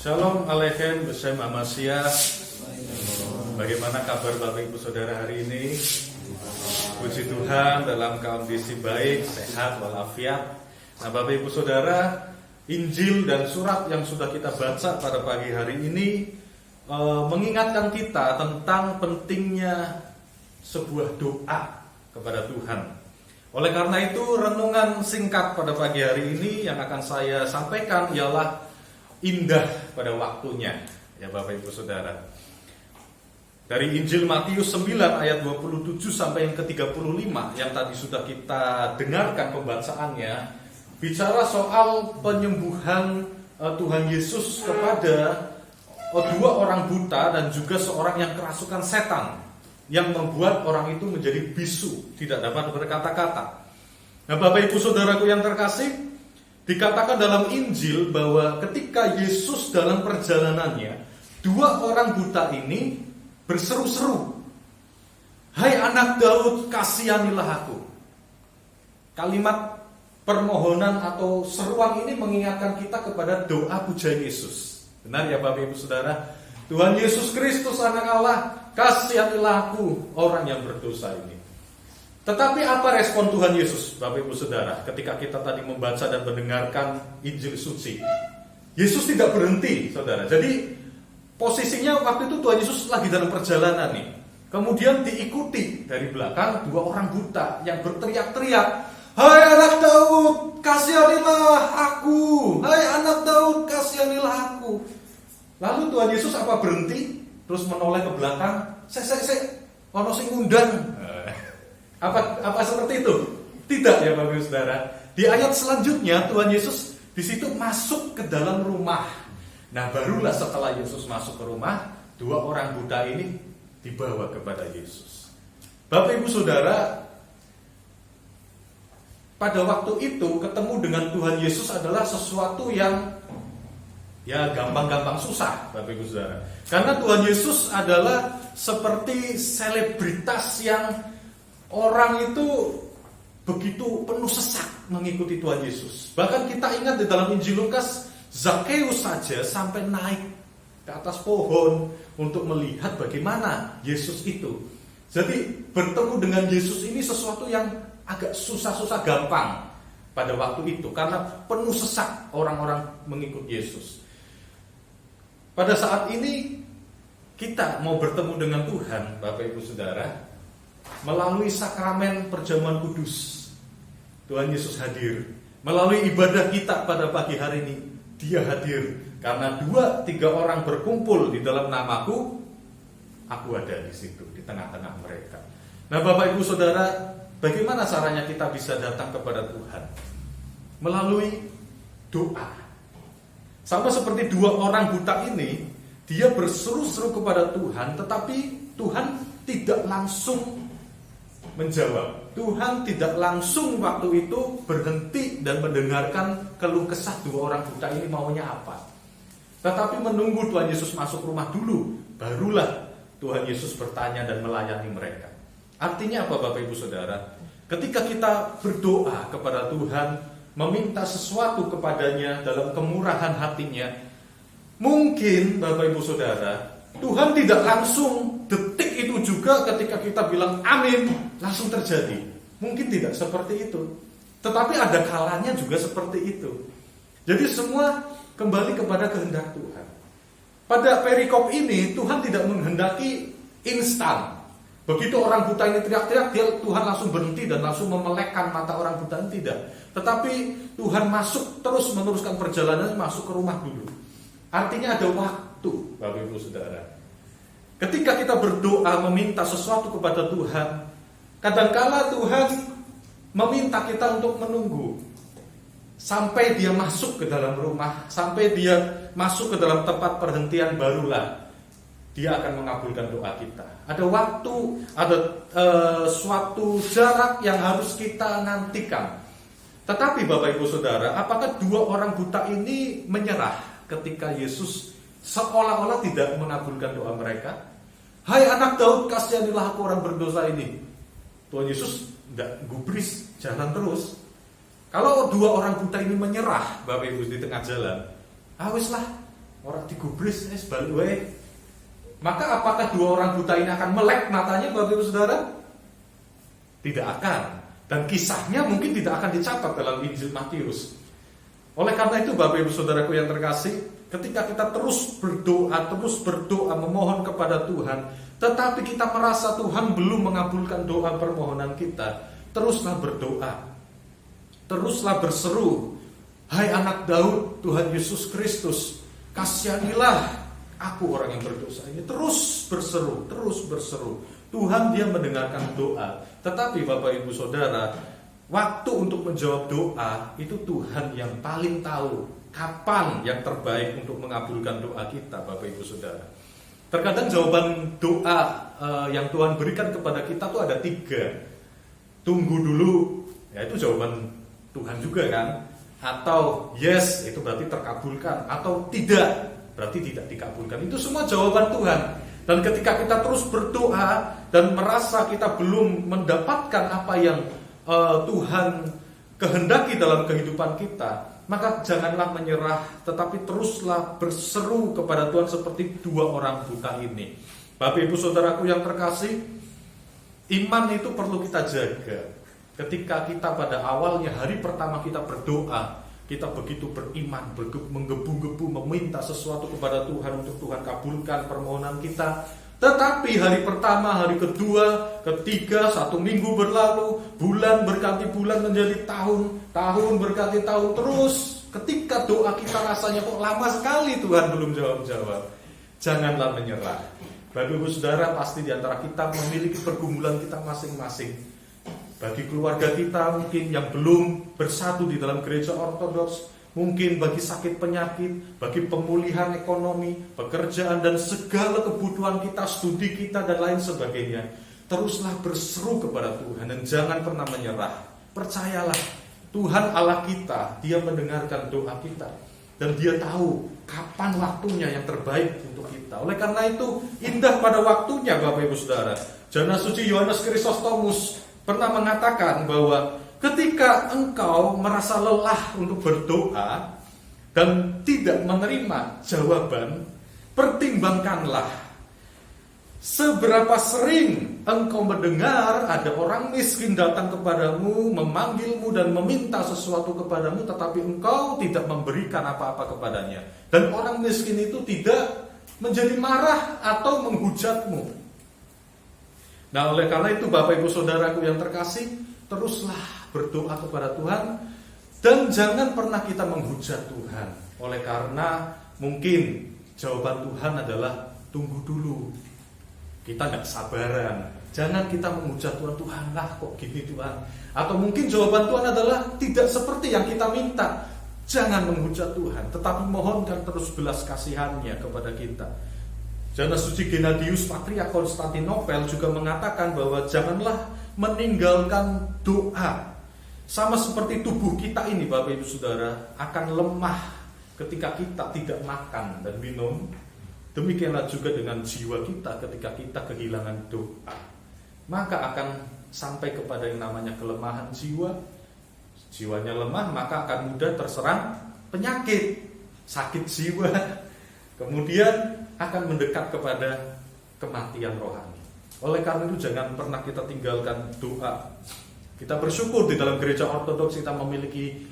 Shalom Aleichem Besem Amasya. Bagaimana kabar Bapak Ibu Saudara hari ini? Puji Tuhan dalam kondisi baik, sehat, walafiat. Nah Bapak Ibu Saudara, Injil dan surat yang sudah kita baca pada pagi hari ini mengingatkan kita tentang pentingnya sebuah doa kepada Tuhan. Oleh karena itu renungan singkat pada pagi hari ini yang akan saya sampaikan ialah indah pada waktunya, ya Bapak Ibu Saudara. Dari Injil Matius 9 ayat 27 sampai yang ke-35 yang tadi sudah kita dengarkan pembacaannya, bicara soal penyembuhan Tuhan Yesus kepada dua orang buta dan juga seorang yang kerasukan setan, yang membuat orang itu menjadi bisu, tidak dapat berkata-kata. Nah Bapak Ibu Saudaraku yang terkasih, dikatakan dalam Injil bahwa ketika Yesus dalam perjalanannya, dua orang buta ini berseru-seru, "Hai anak Daud, kasihanilah aku." Kalimat permohonan atau seruan ini mengingatkan kita kepada doa pujian Yesus. Benar ya Bapak Ibu Saudara? Tuhan Yesus Kristus anak Allah, kasihanilah aku, orang yang berdosa ini. Tetapi apa respon Tuhan Yesus, Bapak Ibu Saudara, ketika kita tadi membaca dan mendengarkan Injil suci? Yesus tidak berhenti, Saudara. Jadi posisinya waktu itu Tuhan Yesus lagi dalam perjalanan nih. Kemudian diikuti dari belakang dua orang buta yang berteriak-teriak, "Hai anak Daud, kasihanilah aku! Hai anak Daud, kasihanilah aku!" Lalu Tuhan Yesus apa berhenti? Terus menoleh ke belakang, "Sek, ono sing ngundang." Apa seperti itu? Tidak ya Bapak Ibu Saudara. Di ayat selanjutnya Tuhan Yesus di situ masuk ke dalam rumah. Nah barulah setelah Yesus masuk ke rumah, dua orang buta ini dibawa kepada Yesus. Bapak Ibu Saudara, pada waktu itu ketemu dengan Tuhan Yesus adalah sesuatu yang gampang-gampang susah, Bapak Ibu Saudara. Karena Tuhan Yesus adalah seperti selebritas yang orang itu begitu penuh sesak mengikuti Tuhan Yesus. Bahkan kita ingat di dalam Injil Lukas, Zakheus saja sampai naik ke atas pohon untuk melihat bagaimana Yesus itu. Jadi bertemu dengan Yesus ini sesuatu yang agak susah-susah gampang pada waktu itu, karena penuh sesak orang-orang mengikut Yesus. Pada saat ini kita mau bertemu dengan Tuhan, Bapak Ibu Saudara, melalui sakramen perjamuan kudus. Tuhan Yesus hadir. Melalui ibadah kita pada pagi hari ini, Dia hadir. Karena 2-3 orang berkumpul di dalam namaku, aku ada di situ, di tengah-tengah mereka. Nah Bapak Ibu Saudara, bagaimana caranya kita bisa datang kepada Tuhan? Melalui doa. Sama seperti dua orang buta ini, dia berseru-seru kepada Tuhan, tetapi Tuhan tidak langsung menjawab. Tuhan tidak langsung waktu itu berhenti dan mendengarkan keluh kesah dua orang buta ini maunya apa. Tetapi menunggu Tuhan Yesus masuk rumah dulu, barulah Tuhan Yesus bertanya dan melayani mereka. Artinya apa Bapak Ibu Saudara? Ketika kita berdoa kepada Tuhan, meminta sesuatu kepadanya dalam kemurahan hatinya, mungkin Bapak Ibu Saudara, Tuhan tidak langsung detik itu juga ketika kita bilang amin langsung terjadi. Mungkin tidak seperti itu. Tetapi ada kalanya juga seperti itu. Jadi semua kembali kepada kehendak Tuhan. Pada perikop ini Tuhan tidak menghendaki instan. Begitu orang buta ini teriak-teriak, Tuhan langsung berhenti dan langsung memelekkan mata orang buta ini, tidak. Tetapi Tuhan masuk terus meneruskan perjalanan, masuk ke rumah dulu. Artinya ada waktu, Bapak Ibu Saudara. Ketika kita berdoa meminta sesuatu kepada Tuhan, kadangkala Tuhan meminta kita untuk menunggu sampai Dia masuk ke dalam rumah, sampai Dia masuk ke dalam tempat perhentian, barulah Dia akan mengabulkan doa kita. Ada waktu, ada suatu jarak yang harus kita nantikan. Tetapi Bapak Ibu Saudara, apakah dua orang buta ini menyerah ketika Yesus seolah-olah tidak mengabulkan doa mereka? "Hai anak Daud, kasihanilah aku, orang berdosa ini." Tuhan Yesus tidak gubris, jalan terus. Kalau dua orang buta ini menyerah, Bapak Ibu, di tengah jalan, wis lah, Orang digubris balik wae. Maka apakah dua orang buta ini akan melek matanya, Bapak Ibu Saudara? Tidak akan. Dan kisahnya mungkin tidak akan dicatat dalam Injil Matius. Oleh karena itu Bapak Ibu Saudaraku yang terkasih, ketika kita terus berdoa memohon kepada Tuhan, tetapi kita merasa Tuhan belum mengabulkan doa permohonan kita, teruslah berdoa. Teruslah berseru, hai anak Daud, Tuhan Yesus Kristus, kasihanilah aku orang yang berdosa ini. Terus berseru. Tuhan dia mendengarkan doa. Tetapi Bapak Ibu Saudara, waktu untuk menjawab doa itu Tuhan yang paling tahu kapan yang terbaik untuk mengabulkan doa kita, Bapak Ibu Saudara. Terkadang jawaban doa yang Tuhan berikan kepada kita tuh ada 3. Tunggu dulu, ya itu jawaban Tuhan juga kan. Atau yes, itu berarti terkabulkan. Atau tidak, berarti tidak dikabulkan. Itu semua jawaban Tuhan. Dan ketika kita terus berdoa dan merasa kita belum mendapatkan apa yang Tuhan kehendaki dalam kehidupan kita, maka janganlah menyerah, tetapi teruslah berseru kepada Tuhan seperti 2 orang buta ini. Bapak Ibu Saudaraku yang terkasih, iman itu perlu kita jaga. Ketika kita pada awalnya hari pertama kita berdoa, kita begitu beriman, menggebu-gebu meminta sesuatu kepada Tuhan untuk Tuhan kabulkan permohonan kita. Tetapi hari pertama, hari kedua, ketiga, 1 minggu berlalu, bulan berganti bulan menjadi tahun, tahun berganti tahun terus. Ketika doa kita rasanya kok lama sekali Tuhan belum jawab-jawab, janganlah menyerah. Bapak Ibu Saudara, pasti di antara kita memiliki pergumulan kita masing-masing. Bagi keluarga kita mungkin yang belum bersatu di dalam gereja ortodoks, mungkin bagi sakit penyakit, bagi pemulihan ekonomi, pekerjaan dan segala kebutuhan kita, studi kita dan lain sebagainya. Teruslah berseru kepada Tuhan dan jangan pernah menyerah. Percayalah, Tuhan Allah kita, Dia mendengarkan doa kita dan Dia tahu kapan waktunya yang terbaik untuk kita. Oleh karena itu, indah pada waktunya Bapak Ibu Saudara. Jana suci Yohanes Chrysostomus pernah mengatakan bahwa ketika engkau merasa lelah untuk berdoa dan tidak menerima jawaban, pertimbangkanlah seberapa sering engkau mendengar ada orang miskin datang kepadamu, memanggilmu dan meminta sesuatu kepadamu, tetapi engkau tidak memberikan apa-apa kepadanya. Dan orang miskin itu tidak menjadi marah atau menghujatmu. Nah, oleh karena itu Bapak Ibu Saudaraku yang terkasih, teruslah berdoa kepada Tuhan dan jangan pernah kita menghujat Tuhan. Oleh karena mungkin jawaban Tuhan adalah tunggu dulu. Kita gak sabaran. Jangan kita menghujat Tuhan, Tuhan lah kok gini Tuhan. Atau mungkin jawaban Tuhan adalah tidak seperti yang kita minta. Jangan menghujat Tuhan, tetapi mohonkan terus belas kasihannya kepada kita. Jana suci Gennadius Patriark Konstantinopel juga mengatakan bahwa janganlah meninggalkan doa. Sama seperti tubuh kita ini Bapak Ibu Saudara akan lemah ketika kita tidak makan dan minum. Demikianlah juga dengan jiwa kita ketika kita kehilangan doa. Maka akan sampai kepada yang namanya kelemahan jiwa. Jiwanya lemah maka akan mudah terserang penyakit, sakit jiwa. Kemudian akan mendekat kepada kematian rohani. Oleh karena itu jangan pernah kita tinggalkan doa. Kita bersyukur di dalam gereja ortodoks kita memiliki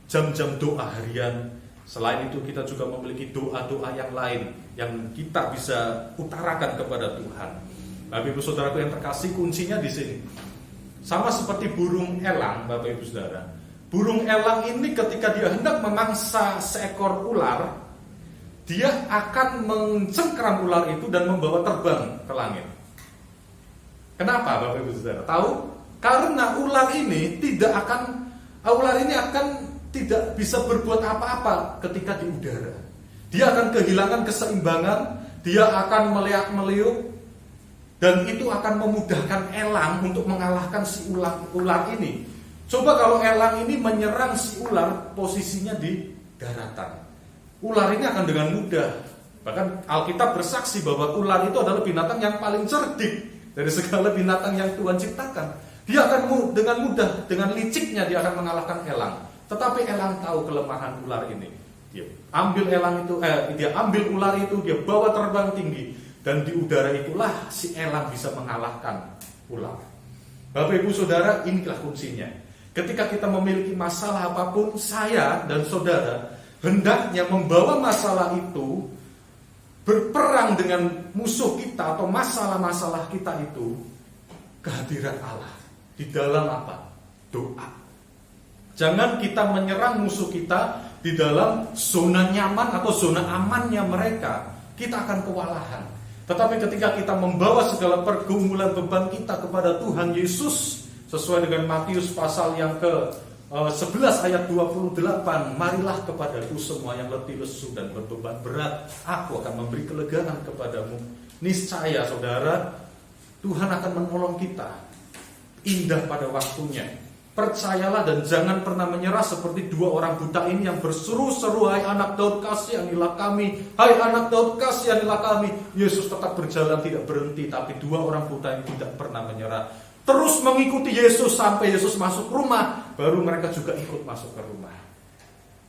jam-jam doa harian. Selain itu kita juga memiliki doa-doa yang lain yang kita bisa utarakan kepada Tuhan. Bapak Ibu Saudaraku yang terkasih, kuncinya di sini. Sama seperti burung elang, Bapak Ibu Saudara. Burung elang ini ketika dia hendak memangsa seekor ular, dia akan mencengkeram ular itu dan membawa terbang ke langit. Kenapa Bapak Ibu Saudara? Tahu? Karena ular ini akan tidak bisa berbuat apa-apa ketika di udara. Dia akan kehilangan keseimbangan, dia akan meleak-meliuk, dan itu akan memudahkan elang untuk mengalahkan si ular ini. Coba kalau elang ini menyerang si ular, posisinya di daratan. Ular ini akan dengan mudah. Bahkan Alkitab bersaksi bahwa ular itu adalah binatang yang paling cerdik dari segala binatang yang Tuhan ciptakan. Dia akan dengan mudah, dengan liciknya dia akan mengalahkan elang. Tetapi elang tahu kelemahan ular ini. Dia ambil dia ambil ular itu, dia bawa terbang tinggi, dan di udara itulah si elang bisa mengalahkan ular. Bapak Ibu Saudara, inilah kuncinya. Ketika kita memiliki masalah apapun, saya dan saudara hendaknya membawa masalah itu, berperang dengan musuh kita atau masalah-masalah kita itu ke hadirat Allah. Di dalam apa? Doa. Jangan kita menyerang musuh kita di dalam zona nyaman atau zona amannya mereka. Kita akan kewalahan. Tetapi ketika kita membawa segala pergumulan beban kita kepada Tuhan Yesus, sesuai dengan Matius pasal yang ke-11 ayat 28, marilah kepadaku semua yang letih lesu dan berbeban berat, aku akan memberi kelegaan kepadamu. Niscaya saudara, Tuhan akan menolong kita. Indah pada waktunya. Percayalah dan jangan pernah menyerah seperti dua orang buta ini yang berseru-seru, hai anak Daud kasihanilah kami, hai anak Daud kasihanilah kami. Yesus tetap berjalan tidak berhenti, tapi dua orang buta ini tidak pernah menyerah. Terus mengikuti Yesus sampai Yesus masuk rumah, baru mereka juga ikut masuk ke rumah.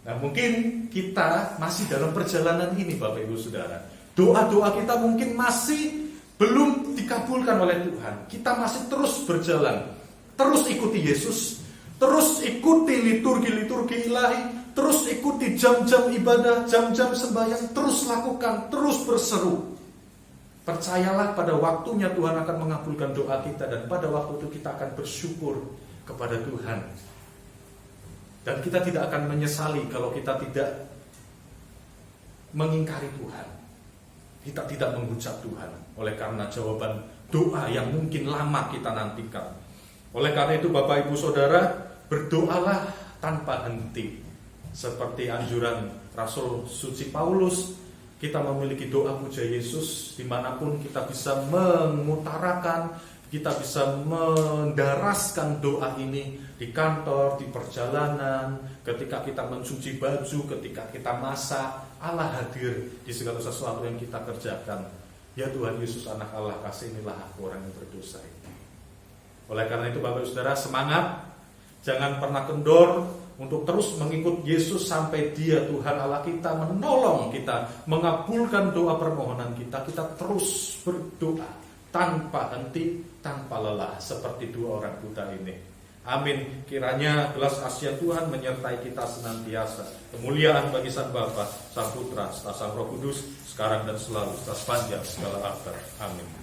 Nah, mungkin kita masih dalam perjalanan ini Bapak Ibu Saudara. Doa-doa kita mungkin masih belum dikabulkan oleh Tuhan. Kita masih terus berjalan, terus ikuti Yesus, terus ikuti liturgi-liturgi ilahi, terus ikuti jam-jam ibadah, jam-jam sembahyang, terus lakukan, terus berseru. Percayalah pada waktunya Tuhan akan mengabulkan doa kita, dan pada waktu itu kita akan bersyukur kepada Tuhan. Dan kita tidak akan menyesali kalau kita tidak mengingkari Tuhan. Kita tidak menghujat Tuhan oleh karena jawaban doa yang mungkin lama kita nantikan. Oleh karena itu Bapak Ibu Saudara, berdoalah tanpa henti. Seperti anjuran Rasul Suci Paulus, kita memiliki doa puja Yesus dimanapun kita bisa mengutarakan, kita bisa mendaraskan doa ini di kantor, di perjalanan, ketika kita mencuci baju, ketika kita masak. Allah hadir di segala sesuatu yang kita kerjakan. Ya Tuhan Yesus anak Allah, kasihanilah aku orang yang berdosa ini. Oleh karena itu Bapak Ibu Saudara, semangat, jangan pernah kendor untuk terus mengikut Yesus sampai Dia Tuhan Allah kita menolong kita, mengabulkan doa permohonan kita. Kita terus berdoa tanpa henti, tanpa lelah, seperti dua orang buta ini. Amin. Kiranya belas kasihan Tuhan menyertai kita senantiasa. Kemuliaan bagi Sang Bapa, Sang Putra, serta Sang Roh Kudus, sekarang dan selalu, sepanjang segala abad. Amin.